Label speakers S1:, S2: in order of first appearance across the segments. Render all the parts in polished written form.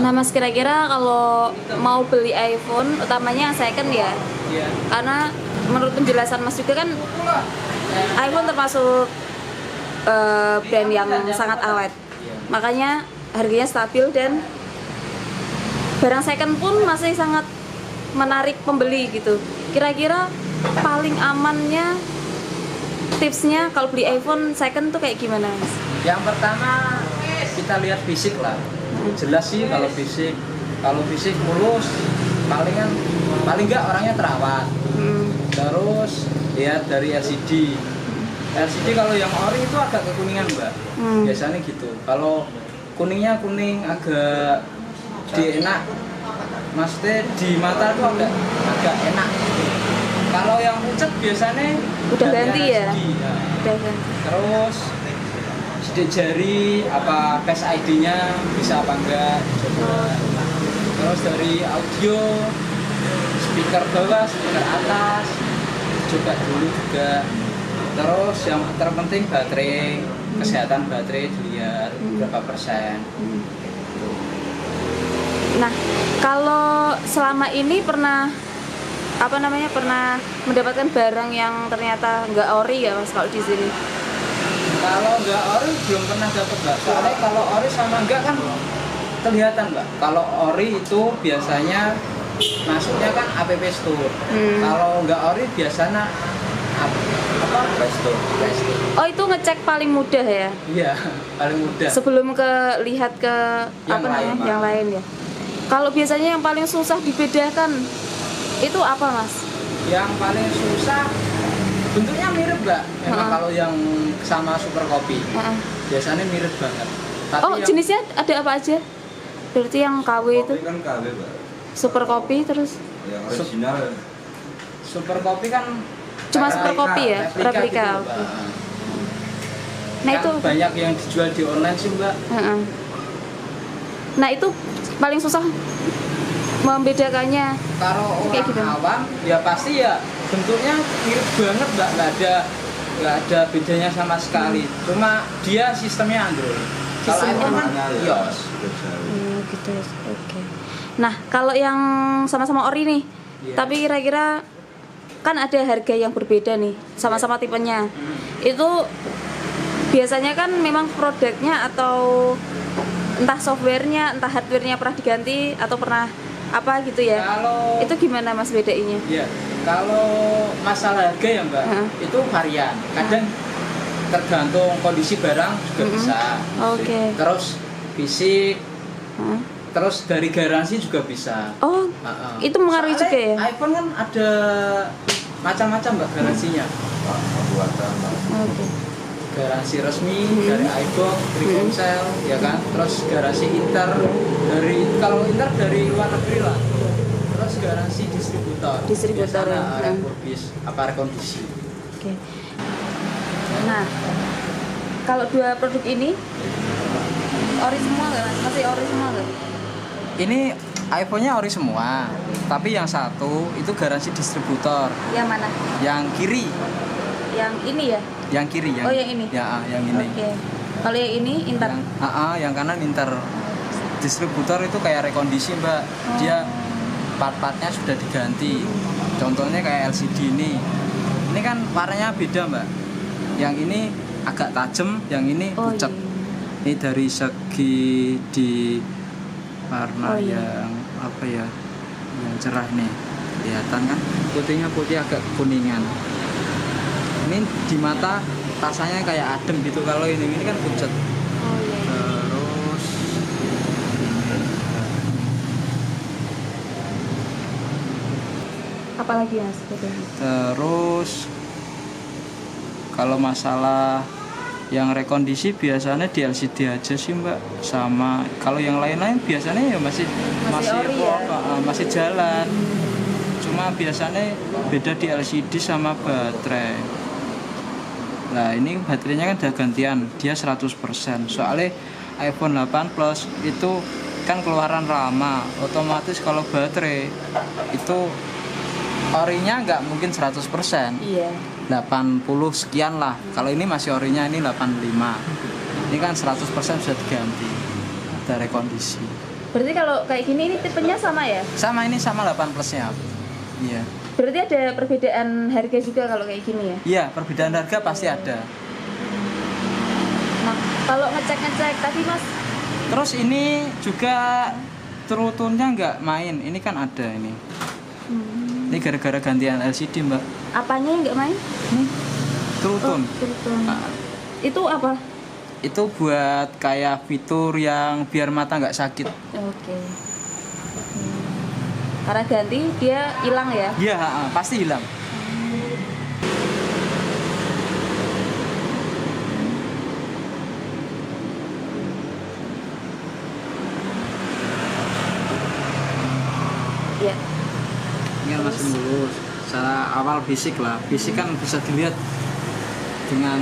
S1: Nah Mas, kira-kira kalau mau beli iPhone, utamanya yang second ya, karena menurut penjelasan Mas juga kan iPhone termasuk brand yang sangat awet, makanya harganya stabil dan barang second pun masih sangat menarik pembeli gitu. Kira-kira paling amannya, tipsnya kalau beli iPhone second tuh kayak gimana Mas?
S2: Yang pertama kita lihat fisik lah. Jelas sih kalau fisik mulus, paling nggak orangnya terawat. Terus lihat dari LCD kalau yang ori itu agak kekuningan mbak, biasanya gitu. Kalau kuningnya kuning agak enak, maksudnya di mata itu agak enak. Kalau yang pucat biasanya
S1: udah ganti ya?
S2: Nah.
S1: Udah ganti.
S2: Terus sidik jari apa Face ID-nya bisa apa enggak coba. Terus dari audio, speaker bawah, speaker atas coba dulu juga. Terus yang terpenting baterai, kesehatan baterai dilihat berapa persen.
S1: Nah, kalau selama ini pernah mendapatkan barang yang ternyata nggak ori ya Mas kalau di sini?
S2: Kalau nggak ori belum pernah dapat mbak. Soalnya kalau ori sama enggak kan kelihatan mbak. Kalau ori itu biasanya masuknya kan App Store. Kalau nggak ori biasanya Play Store.
S1: Oh, itu ngecek paling mudah ya?
S2: Iya, paling mudah.
S1: Sebelum lihat ke yang lain ya. Kalau biasanya yang paling susah dibedakan itu apa Mas?
S2: Yang paling susah bentuknya mirip mbak. Memang kalau yang sama Super Copy biasanya mirip banget. Tapi
S1: jenisnya ada apa aja? Berarti yang KW itu?
S3: Kan KW mbak.
S1: Super Copy terus?
S3: Yang original.
S2: Super Copy kan
S1: cuma Super Copy ya? Replika.
S2: Gitu,
S1: Nah
S2: kan
S1: itu
S2: banyak yang dijual di online sih mbak.
S1: Nah itu paling susah membedakannya.
S2: Kalau orang
S1: gitu.
S2: awam ya pasti ya bentuknya mirip banget mbak, nggak ada bedanya sama sekali. Cuma dia sistemnya Android. Kalau iPhone kan iOS.
S1: Gitu. Oke. Nah kalau yang sama-sama ori nih, tapi kira-kira kan ada harga yang berbeda nih, sama-sama tipenya. Itu biasanya kan memang produknya atau entah softwarenya, entah hardwarenya pernah diganti atau pernah apa gitu ya. Itu gimana Mas bedainya?
S2: Iya. Kalau masalah harga ya mbak, itu varian. Kadang tergantung kondisi barang juga bisa.
S1: Oke.
S2: Terus fisik. Terus dari garansi juga bisa.
S1: Oh, itu mengaruhi juga ya?
S2: iPhone kan ada macam-macam mbak garansinya.
S1: Oke.
S2: Garansi resmi dari iPhone, dari Telkomsel, ya kan. Terus garansi kalau Inter dari luar negeri lah. Terus garansi distributor. Biasanya refurbish, rekondisi.
S1: Oke. Nah, kalau dua produk ini ori semua nggak? Masih ori semua nggak?
S2: Ini iPhone-nya ori semua, tapi yang satu itu garansi distributor.
S1: Yang mana?
S2: Yang kiri.
S1: Yang ini ya?
S2: Yang kiri yang.
S1: Oh, yang ini.
S2: Ya, yang ini.
S1: Oke. Kalau yang ini Inter.
S2: Yang kanan Inter. Distributor itu kayak rekondisi, Mbak. Dia part-partnya sudah diganti. Contohnya kayak LCD ini. Ini kan warnanya beda, Mbak. Yang ini agak tajam, yang ini pucat. Ini dari segi di warna yang apa ya? Yang cerah nih. Kelihatan kan? Putihnya putih agak kuningan. Ini di mata rasanya kayak adem gitu. Kalau ini kan pucat. Terus
S1: apalagi Mas?
S2: Terus kalau masalah yang rekondisi biasanya di LCD aja sih mbak. Sama kalau yang lain-lain biasanya ya masih
S1: ori ya?
S2: Masih jalan. Cuma biasanya beda di LCD sama baterai. Nah ini baterainya kan udah gantian, dia 100%. Soalnya iPhone 8 Plus itu kan keluaran lama, otomatis kalau baterai itu orinya nggak mungkin 100%.
S1: Iya.
S2: 80 sekian lah. Kalau ini masih orinya ini 85. Ini kan 100% sudah diganti. Ada rekondisi.
S1: Berarti kalau kayak gini ini tipenya sama ya?
S2: Sama, ini sama 8 plusnya. Iya.
S1: Berarti ada perbedaan harga juga kalau kayak gini ya?
S2: Iya, perbedaan harga pasti ada.
S1: Nah, kalau ngecek tadi Mas,
S2: Terus ini juga true-tone-nya nggak main. Ini kan ada ini. Ini gara-gara gantian LCD, Mbak.
S1: apanya yang nggak main?
S2: Nih, true-tone.
S1: True-tone.
S2: Nah,
S1: Itu apa?
S2: itu buat kayak fitur yang biar mata nggak sakit.
S1: Oke. Karena ganti dia hilang ya?
S2: Iya, pasti hilang.
S1: Iya.
S2: Ini kan masih mulus. Secara awal basic lah. Basic kan bisa dilihat dengan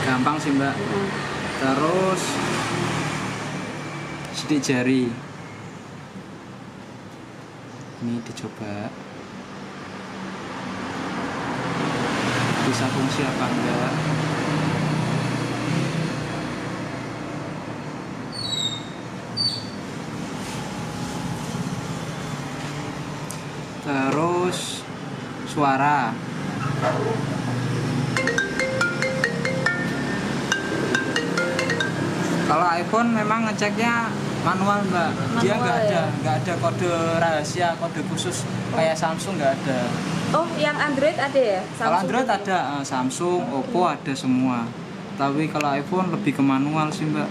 S2: gampang sih, Mbak. Terus sidik jari. Ini dicoba. Bisa fungsi apa enggak? Terus suara. Kalau iPhone memang ngeceknya manual, Mbak. Dia
S1: Manual ya?
S2: nggak ada kode rahasia, kode khusus kayak Samsung nggak ada.
S1: Oh, yang Android ada ya?
S2: Kalau Android ada, Samsung, Oppo ada semua. Tapi kalau iPhone lebih ke manual sih, Mbak.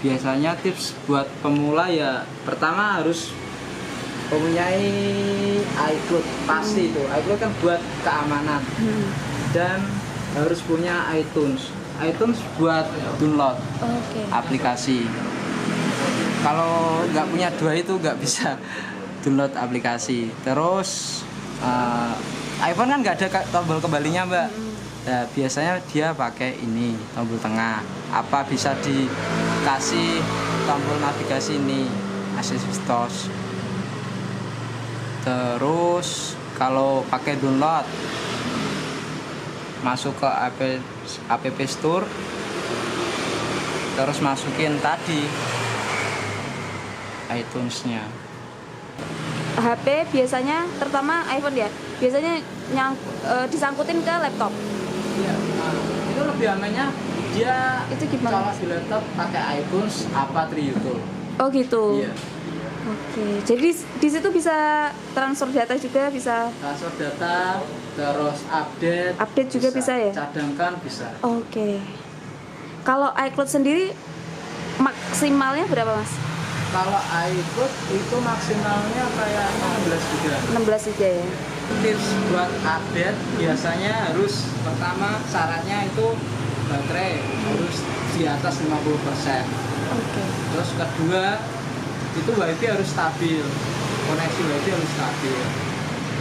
S2: Biasanya tips buat pemula ya, pertama harus mempunyai iCloud, pasti itu. iCloud kan buat keamanan. Dan harus punya iTunes. iTunes buat download
S1: Oke.
S2: aplikasi. Kalau nggak punya dua itu nggak bisa download aplikasi. Terus iPhone kan nggak ada tombol kembalinya, Mbak. Nah, biasanya dia pakai ini tombol tengah. Apa bisa dikasih tombol navigasi ini, Access. Terus kalau pakai download, masuk ke app store, terus masukin tadi iTunes-nya.
S1: HP biasanya, terutama iPhone ya, biasanya disangkutin ke laptop.
S2: Iya, itu lebih amannya dia
S1: Itu gimana?
S2: kalau di laptop pakai iTunes apa Triutul.
S1: Oh gitu.
S2: Iya.
S1: Oke. Jadi di situ bisa transfer data juga, bisa.
S2: Transfer data, terus update
S1: Juga bisa ya?
S2: Cadangkan bisa.
S1: Oke. Kalau iCloud sendiri maksimalnya berapa, Mas?
S2: Kalau iCloud itu maksimalnya kayak 16 juga.
S1: 16 juga ya.
S2: Tips buat update biasanya harus pertama syaratnya itu baterai harus di atas 50%.
S1: Oke.
S2: Terus kedua itu WiFi harus stabil, koneksi WiFi harus stabil.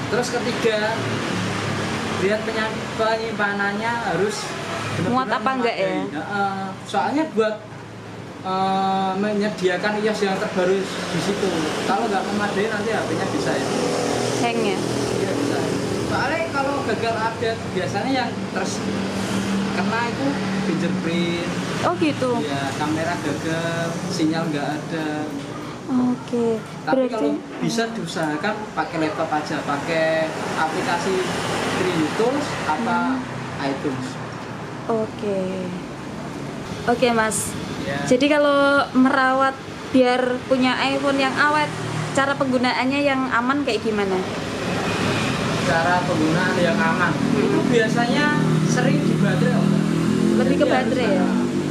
S2: Terus ketiga lihat penyimpanannya harus benar-benar
S1: Muat apa enggak ya?
S2: soalnya buat menyediakan iOS yang terbaru di situ. Kalau nggak memadai nanti HP-nya bisa ya.
S1: Hang ya.
S2: Iya bisa. Soalnya kalau gagal update biasanya yang kena itu fingerprint.
S1: Oh gitu.
S2: Ya kamera gagal, sinyal nggak ada.
S1: Oke.
S2: Tapi
S1: Berarti
S2: kalau bisa diusahakan pakai laptop aja, pakai aplikasi Tools apa iTunes.
S1: Oke. Oke, Mas.
S2: Ya.
S1: Jadi kalau merawat biar punya iPhone yang awet, cara penggunaannya yang aman kayak gimana?
S2: Cara penggunaan yang aman itu biasanya sering di baterai.
S1: Lebih ke
S2: Jadi
S1: baterai ya?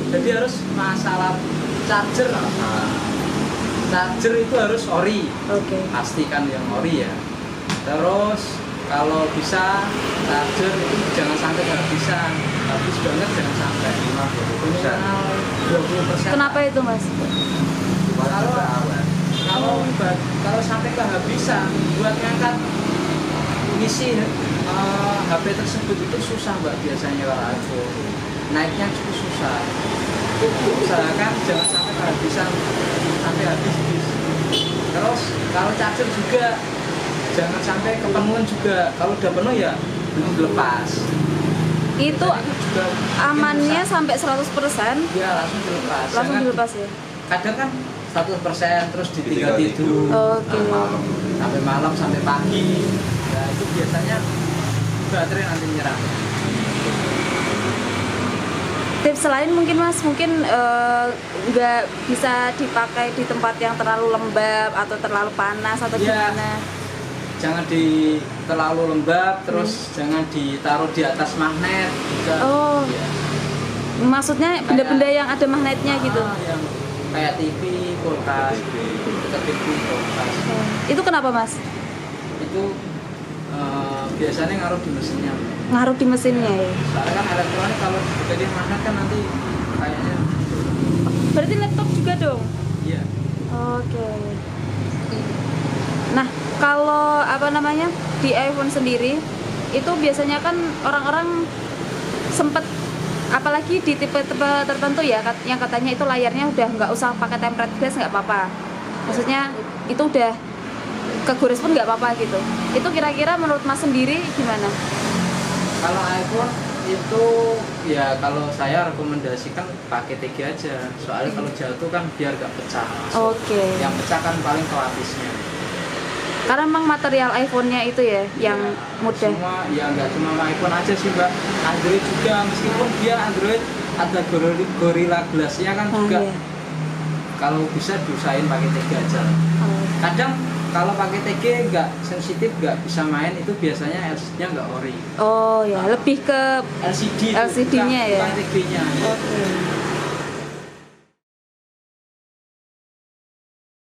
S2: Jadi harus masalah charger. Charger itu harus ori.
S1: Oke.
S2: Pastikan yang ori ya. Terus kalau bisa charger itu jangan sampai kehabisan. Habis banget jangan sampai 20%.
S1: Kenapa itu, Mas?
S2: Kalau sampai kehabisan buat ngangkat ngisi HP tersebut itu susah, Mbak, biasanya kalau iPhone. Naiknya cukup susah. Usahakan jangan sampai kehabisan, sampai habis. Terus kalau charger juga jangan sampai kepenuhan juga. Kalau udah penuh ya belum dilepas.
S1: Itu
S2: Juga
S1: amannya
S2: rusak.
S1: sampai 100%?
S2: Ya langsung dilepas.
S1: Langsung
S2: Jangan-
S1: dilepas ya?
S2: Kadang kan 100% terus ditinggal tidur
S1: Oke.
S2: sampai malam sampai pagi. Ya itu biasanya baterai nanti nyerah.
S1: Tips lain mungkin Mas, mungkin nggak bisa dipakai di tempat yang terlalu lembab atau terlalu panas atau
S2: Ya.
S1: gimana?
S2: Jangan terlalu lembab, terus jangan ditaruh di atas magnet juga.
S1: Oh.
S2: Ya.
S1: Maksudnya benda-benda yang ada magnetnya gitu.
S2: Yang kayak TV, kulkas, dekat TV, kulkas.
S1: Itu kenapa Mas?
S2: Itu biasanya ngaruh di mesinnya.
S1: Ngaruh di mesinnya ya.
S2: Soalnya kan elektronik kalau jadi magnet kan nanti kayaknya.
S1: Berarti laptop juga dong?
S2: Iya.
S1: Oke. Nah, kalau apa namanya di iPhone sendiri itu biasanya kan orang-orang sempet, apalagi di tipe-tipe tertentu ya, yang katanya itu layarnya udah nggak usah pakai tempered glass nggak apa-apa. Maksudnya itu udah kegores pun nggak apa-apa gitu. Itu kira-kira menurut Mas sendiri gimana?
S2: Kalau iPhone itu ya kalau saya rekomendasikan pakai TG aja. Soalnya kalau jatuh kan biar gak pecah.
S1: Oke.
S2: Yang pecah kan paling pelapisnya.
S1: Karena memang material iPhone-nya itu ya yang mudah.
S2: Semua ya nggak cuma iPhone aja sih mbak, Android juga meskipun dia Android ada Gorilla Glass-nya kan juga.
S1: Iya.
S2: Kalau bisa diusahain pakai TG aja.
S1: Oh.
S2: Kadang kalau pakai TG nggak sensitif, nggak bisa main, itu biasanya LCD-nya nggak ori.
S1: Oh ya, lebih ke
S2: LCD
S1: LCD-nya ya.
S2: bukan TG-nya.
S1: Oke.